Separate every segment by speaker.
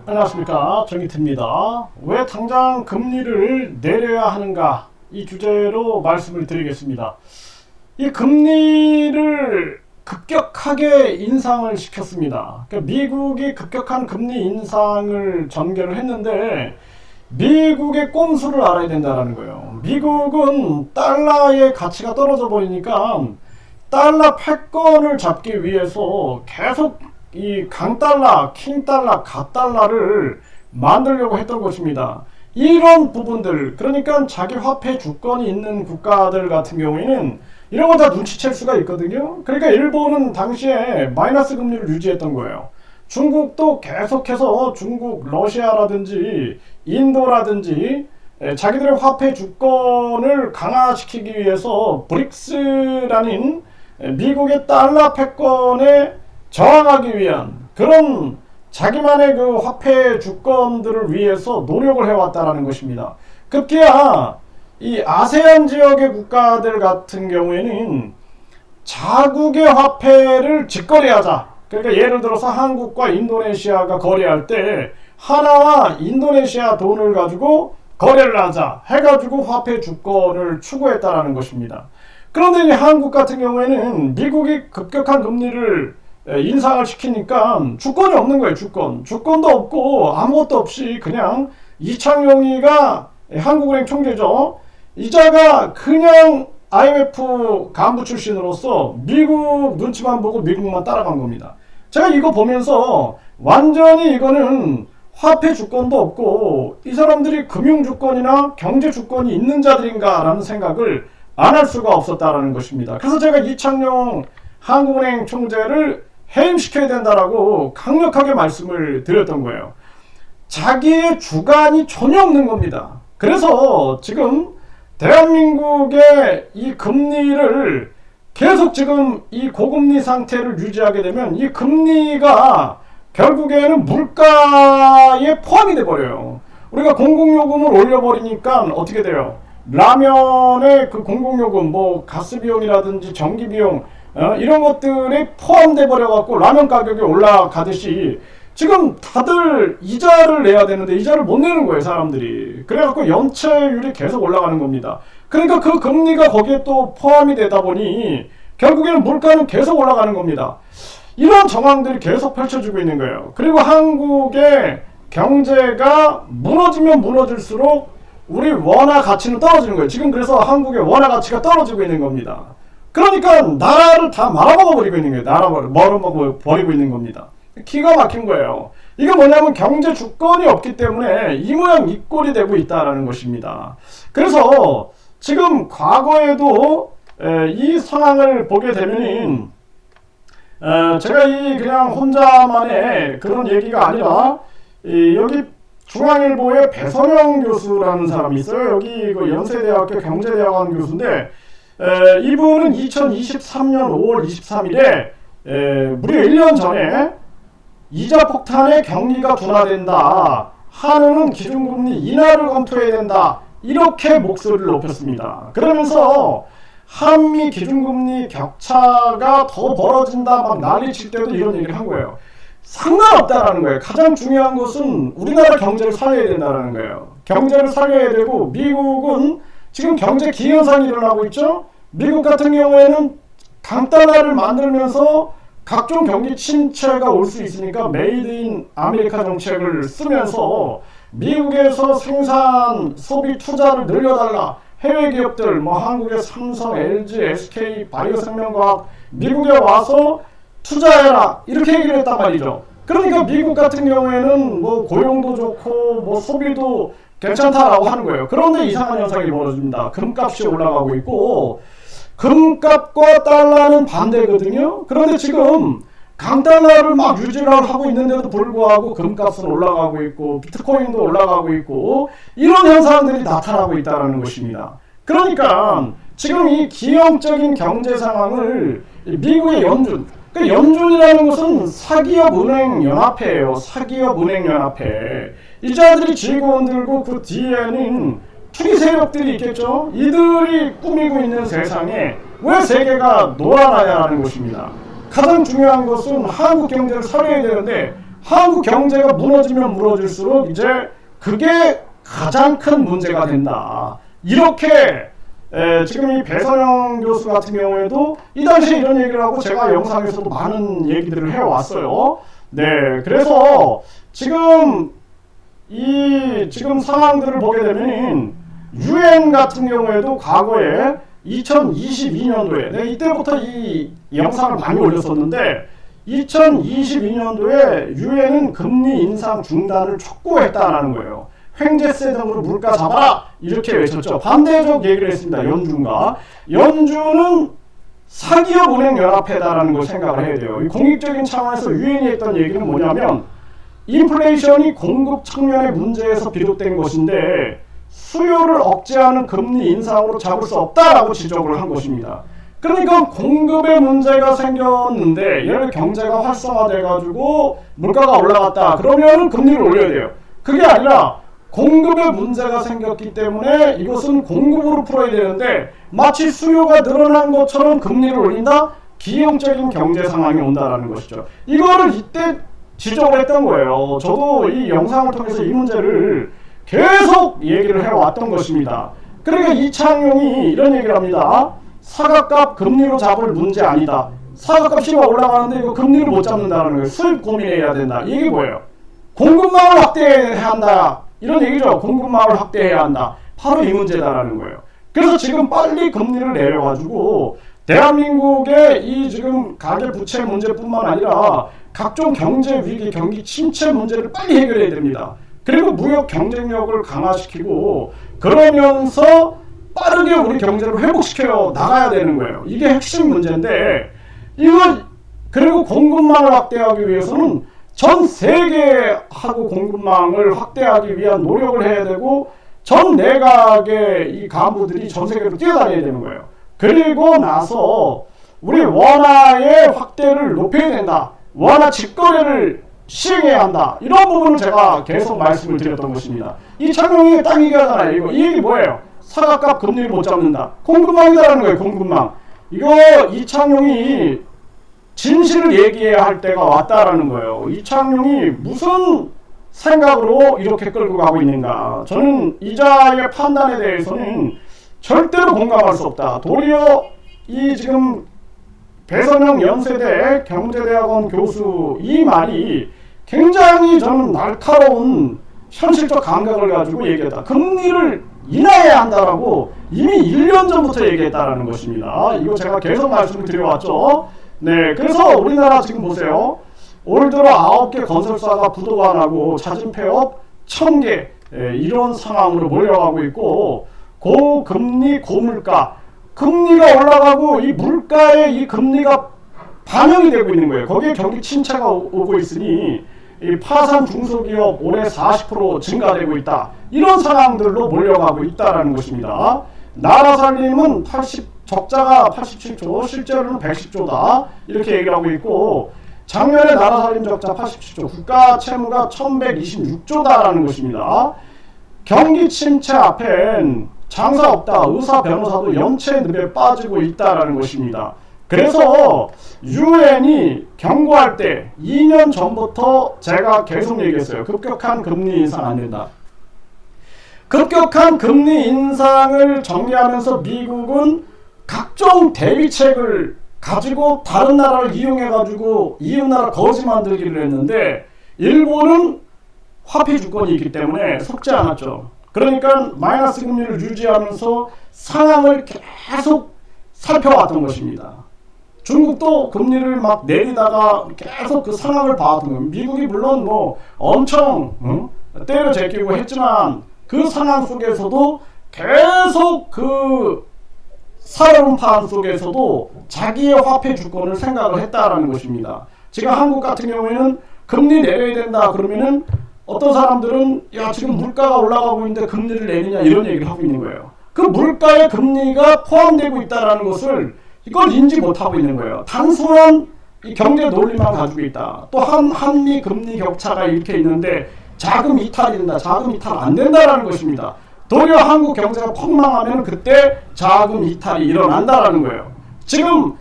Speaker 1: 안녕하십니까, 정기태입니다. 왜 당장 금리를 내려야 하는가, 이 주제로 말씀을 드리겠습니다. 이 금리를 급격하게 인상을 시켰습니다. 그러니까 미국이 급격한 금리 인상을 전개를 했는데 미국의 꼼수를 알아야 된다는 거예요. 미국은 달러의 가치가 떨어져 버리니까 달러 패권을 잡기 위해서 계속 이 강달러, 킹달러, 갓달러를 만들려고 했던 것입니다. 이런 부분들, 그러니까 자기 화폐 주권이 있는 국가들 같은 경우에는 이런 거 다 눈치챌 수가 있거든요. 그러니까 일본은 당시에 마이너스 금리를 유지했던 거예요. 중국도 계속해서 중국, 러시아라든지 인도라든지 자기들의 화폐 주권을 강화시키기 위해서 브릭스라는 미국의 달러 패권에 저항하기 위한 그런 자기만의 그 화폐 주권들을 위해서 노력을 해왔다라는 것입니다. 급기야 이 아세안 지역의 국가들 같은 경우에는 자국의 화폐를 직거래하자. 그러니까 예를 들어서 한국과 인도네시아가 거래할 때 하나와 인도네시아 돈을 가지고 거래를 하자 해가지고 화폐 주권을 추구했다라는 것입니다. 그런데 한국 같은 경우에는 미국이 급격한 금리를 인상을 시키니까 주권이 없는 거예요. 주권도 없고 아무것도 없이 그냥 이창용이가 한국은행 총재죠. 이자가 그냥 IMF 간부 출신으로서 미국 눈치만 보고 미국만 따라간 겁니다. 제가 이거 보면서 완전히 이거는 화폐 주권도 없고 이 사람들이 금융 주권이나 경제 주권이 있는 자들인가 라는 생각을 안 할 수가 없었다라는 것입니다. 그래서 제가 이창용 한국은행 총재를 해임시켜야 된다라고 강력하게 말씀을 드렸던 거예요. 자기의 주관이 전혀 없는 겁니다. 그래서 지금 대한민국의 이 금리를 계속 지금 이 고금리 상태를 유지하게 되면 이 금리가 결국에는 물가에 포함이 돼버려요. 우리가 공공요금을 올려버리니까 어떻게 돼요? 라면의 그 공공요금, 뭐 가스비용이라든지 전기비용 이런 것들이 포함돼 버려갖고 라면 가격이 올라가듯이 지금 다들 이자를 내야 되는데 이자를 못 내는 거예요, 사람들이. 그래갖고 연체율이 계속 올라가는 겁니다. 그러니까 그 금리가 거기에 또 포함이 되다 보니 결국에는 물가는 계속 올라가는 겁니다. 이런 정황들이 계속 펼쳐지고 있는 거예요. 그리고 한국의 경제가 무너지면 무너질수록 우리 원화 가치는 떨어지는 거예요. 지금 그래서 한국의 원화 가치가 떨어지고 있는 겁니다. 그러니까 나라를 다 말아먹어 버리고 있는 거예요. 말아먹어 버리고 있는 겁니다. 기가 막힌 거예요. 이게 뭐냐면 경제 주권이 없기 때문에 이 모양 이 꼴이 되고 있다라는 것입니다. 그래서 지금 과거에도 이 상황을 보게 되면은 제가 이 그냥 혼자만의 그런 얘기가 아니라 여기 중앙일보의 배선영 교수라는 사람이 있어요. 여기 그 연세대학교 경제대학원 교수인데 이분은 2023년 5월 23일에 무려 1년 전에 이자 폭탄에 경기가 둔화된다. 한은은 기준금리 인하를 검토해야 된다. 이렇게 목소리를 높였습니다. 그러면서 한미 기준금리 격차가 더 벌어진다 막 난리칠 때도 이런 얘기를 한 거예요. 상관없다라는 거예요. 가장 중요한 것은 우리나라 경제를 살려야 된다는 거예요. 경제를 살려야 되고 미국은 지금 경제 기현상이 일어나고 있죠. 미국 같은 경우에는 강달러를 만들면서 각종 경기 침체가 올 수 있으니까 메이드 인 아메리카 정책을 쓰면서 미국에서 생산, 소비, 투자를 늘려달라. 해외 기업들, 뭐 한국의 삼성, LG, SK, 바이오생명과학 미국에 와서 투자해라. 이렇게 얘기를 했단 말이죠. 그러니까 미국 같은 경우에는 뭐 고용도 좋고 뭐 소비도 괜찮다라고 하는 거예요. 그런데 이상한 현상이 벌어집니다. 금값이 올라가고 있고 금값과 달러는 반대거든요. 그런데 지금 강달러를 막 유지를 하고 있는데도 불구하고 금값은 올라가고 있고 비트코인도 올라가고 있고 이런 현상들이 나타나고 있다는 것입니다. 그러니까 지금 이 기형적인 경제 상황을 미국의 연준, 그 연준이라는 것은 사기업 은행 연합회예요. 사기업 은행 연합회. 이자들이 쥐고 흔들고 그 뒤에는 투기 세력들이 있겠죠. 이들이 꾸미고 있는 세상에 왜 세계가 놀아나냐라는 것입니다. 가장 중요한 것은 한국 경제를 살려야 되는데 한국 경제가 무너지면 무너질수록 이제 그게 가장 큰 문제가 된다. 이렇게 지금 이 배선영 교수 같은 경우에도 이 당시에 이런 얘기를 하고 제가 영상에서도 많은 얘기들을 해왔어요. 네, 그래서 지금 지금 상황들을 보게 되면 UN 같은 경우에도 과거에 2022년도에 내가 이때부터 이 영상을 많이 올렸었는데 2022년도에 유엔은 금리 인상 중단을 촉구했다라는 거예요. 횡재세 등으로 물가 잡아라 이렇게 외쳤죠. 반대적 얘기를 했습니다. 연준은 사기업 은행 연합회다라는 걸 생각을 해야 돼요. 이 공익적인 차원에서 유엔이 했던 얘기는 뭐냐면 인플레이션이 공급 측면의 문제에서 비롯된 것인데 수요를 억제하는 금리 인상으로 잡을 수 없다라고 지적을 한 것입니다. 그러니까 공급에 문제가 생겼는데 예를 들어 경제가 활성화돼가지고 물가가 올라갔다 그러면 금리를 올려야 돼요. 그게 아니라 공급에 문제가 생겼기 때문에 이것은 공급으로 풀어야 되는데 마치 수요가 늘어난 것처럼 금리를 올린다? 기형적인 경제 상황이 온다라는 것이죠. 이거를 이때 지적을 했던 거예요. 저도 이 영상을 통해서 이 문제를 계속 얘기를 해왔던 것입니다. 그러니까 이창용이 이런 얘기를 합니다. 사과값 금리로 잡을 문제 아니다. 사과값이 올라가는데 이거 금리를 못 잡는다는 거예요. 수입 고민해야 된다. 이게 뭐예요? 공급망을 확대해야 한다. 이런 얘기죠. 공급망을 확대해야 한다. 바로 이 문제다라는 거예요. 그래서 지금 빨리 금리를 내려가지고 대한민국의 이 지금 가계 부채 문제뿐만 아니라 각종 경제 위기, 경기 침체 문제를 빨리 해결해야 됩니다. 그리고 무역 경쟁력을 강화시키고 그러면서 빠르게 우리 경제를 회복시켜 나가야 되는 거예요. 이게 핵심 문제인데 그리고 공급망을 확대하기 위해서는 전 세계하고 공급망을 확대하기 위한 노력을 해야 되고 전 내각의 이 간부들이 전 세계로 뛰어다녀야 되는 거예요. 그리고 나서 우리 원화의 확대를 높여야 된다. 원화 직거래를 시행해야 한다. 이런 부분을 제가 계속 말씀을 드렸던 것입니다. 이창용이 딱 얘기하잖아요. 이 얘기 뭐예요? 사과값 금리를 못 잡는다. 공급망이다라는 거예요. 공급망. 이거 이창용이 진실을 얘기해야 할 때가 왔다라는 거예요. 이창용이 무슨 생각으로 이렇게 끌고 가고 있는가. 저는 이자의 판단에 대해서는 절대로 공감할 수 없다. 도리어 이 지금 배선영 연세대 경제대학원 교수 이 말이 굉장히 저는 날카로운 현실적 감각을 가지고 얘기했다. 금리를 인하해야 한다라고 이미 1년 전부터 얘기했다라는 것입니다. 이거 제가 계속 말씀을 드려왔죠. 네, 그래서 우리나라 지금 보세요. 올 들어 9개 건설사가 부도가 나고 자진 폐업 1000개 이런 상황으로 몰려가고 있고 고금리 고물가 금리가 올라가고 이 물가에 이 금리가 반영이 되고 있는 거예요. 거기에 경기 침체가 오고 있으니 이 파산 중소기업 올해 40% 증가되고 있다. 이런 상황들로 몰려가고 있다는 것입니다. 나라 살림은 적자가 87조, 실제로는 110조다. 이렇게 얘기를 하고 있고 작년에 나라 살림 적자 87조, 국가 채무가 1126조다라는 것입니다. 경기 침체 앞엔 장사 없다. 의사, 변호사도 연체 늪에 빠지고 있다는 것입니다. 그래서 유엔이 경고할 때 2년 전부터 제가 계속 얘기했어요. 급격한 금리 인상 안 된다. 급격한 금리 인상을 정리하면서 미국은 각종 대비책을 가지고 다른 나라를 이용해가지고 이웃나라 거지 만들기를 했는데 일본은 화폐 주권이 있기 때문에 속지 않았죠. 그러니까 마이너스 금리를 유지하면서 상황을 계속 살펴왔던 것입니다. 중국도 금리를 막 내리다가 계속 그 상황을 봐왔던 거예요. 미국이 물론 뭐 엄청 때려 제끼고 했지만 그 상황 속에서도 계속 그 살얼음판 속에서도 자기의 화폐 주권을 생각을 했다라는 것입니다. 지금 한국 같은 경우에는 금리 내려야 된다 그러면은 어떤 사람들은 야 지금 물가가 올라가고 있는데 금리를 내리냐 이런 얘기를 하고 있는 거예요. 그 물가에 금리가 포함되고 있다는 것을 이걸 인지 못하고 있는 거예요. 단순한 이 경제 논리만 가지고 있다. 또 한미 금리 격차가 이렇게 있는데 자금 이탈이 된다. 자금 이탈 안 된다라는 것입니다. 도리어 한국 경제가 폭망하면 그때 자금 이탈이 일어난다라는 거예요. 지금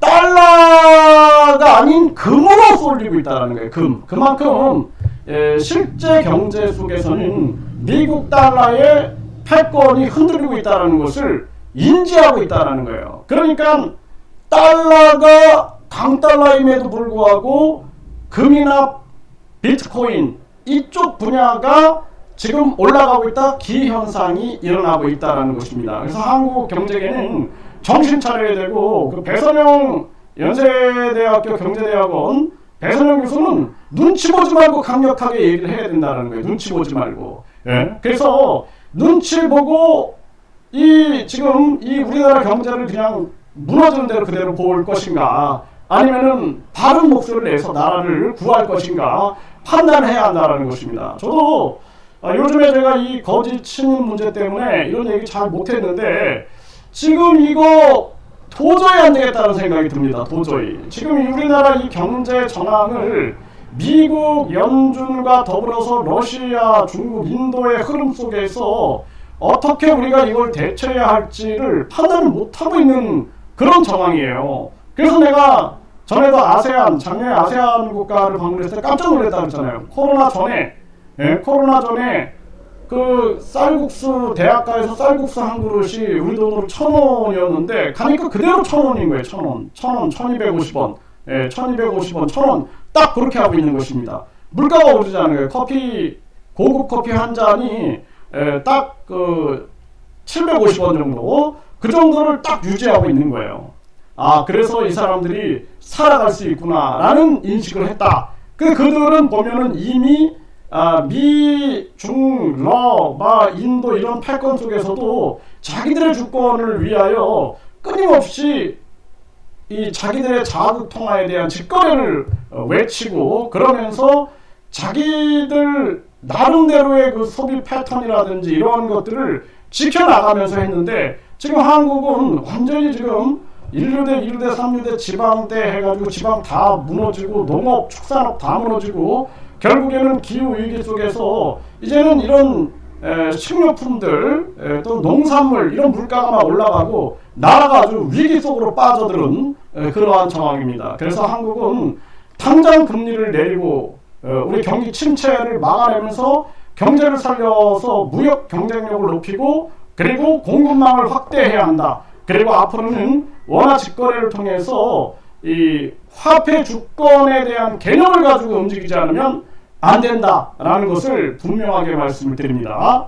Speaker 1: 달러가 아닌 금으로 쏠리고 있다는 거예요. 그만큼 실제 경제 속에서는 미국 달러의 패권이 흔들리고 있다는 것을 인지하고 있다는 거예요. 그러니까 달러가 강달러임에도 불구하고 금이나 비트코인 이쪽 분야가 지금 올라가고 있다, 기현상이 일어나고 있다는 것입니다. 그래서 한국 경제계는 정신 차려야 되고, 그 배선영 연세대학교 경제대학원 배선영 교수는 눈치 보지 말고 강력하게 얘기를 해야 된다는 거예요. 눈치 보지 말고. 예? 그래서 눈치 보고 지금 이 우리나라 경제를 그냥 무너지는 대로 그대로 볼 것인가, 아니면은 다른 목소리를 내서 나라를 구할 것인가 판단해야 한다는 것입니다. 저도 요즘에 제가 이 거짓 친일 문제 때문에 이런 얘기 잘 못했는데 지금 이거 도저히 안 되겠다는 생각이 듭니다. 도저히. 지금 우리나라 이 경제 전황을 미국, 연준과 더불어서 러시아, 중국, 인도의 흐름 속에서 어떻게 우리가 이걸 대처해야 할지를 판단을 못하고 있는 그런 정황이에요. 그래서 내가 전에도 작년에 아세안 국가를 방문했을 때 깜짝 놀랐다고 했잖아요. 코로나 전에 그 쌀국수, 대학가에서 쌀국수 한 그릇이 우리 돈으로 1,000원이었는데 가니까 그대로 1,000원인 거예요. 1,000원, 1,250원, 1,250원, 1,000원 딱 그렇게 하고 있는 것입니다. 물가가 오르지 않은 거예요. 고급 커피 한 잔이 딱 그 750원 정도, 그 정도를 딱 유지하고 있는 거예요. 그래서 이 사람들이 살아갈 수 있구나라는 인식을 했다. 그들은 보면은 이미 미, 중, 러, 인도 이런 패권 속에서도 자기들의 주권을 위하여 끊임없이 이 자기들의 자국 통화에 대한 직거래를 외치고, 그러면서 자기들 나름대로의 그 소비 패턴이라든지 이런 것들을 지켜나가면서 했는데, 지금 한국은 완전히 지금 1류대, 2류대, 3류대, 지방대 해가지고 지방 다 무너지고, 농업, 축산업 다 무너지고, 결국에는 기후위기 속에서 이제는 이런 식료품들, 또 농산물 이런 물가가 막 올라가고 나라가 아주 위기 속으로 빠져드는 그러한 상황입니다. 그래서 한국은 당장 금리를 내리고 우리 경기 침체를 막아내면서 경제를 살려서 무역 경쟁력을 높이고, 그리고 공급망을 확대해야 한다. 그리고 앞으로는 원화 직거래를 통해서 이 화폐 주권에 대한 개념을 가지고 움직이지 않으면 안 된다라는 것을 분명하게 말씀을 드립니다.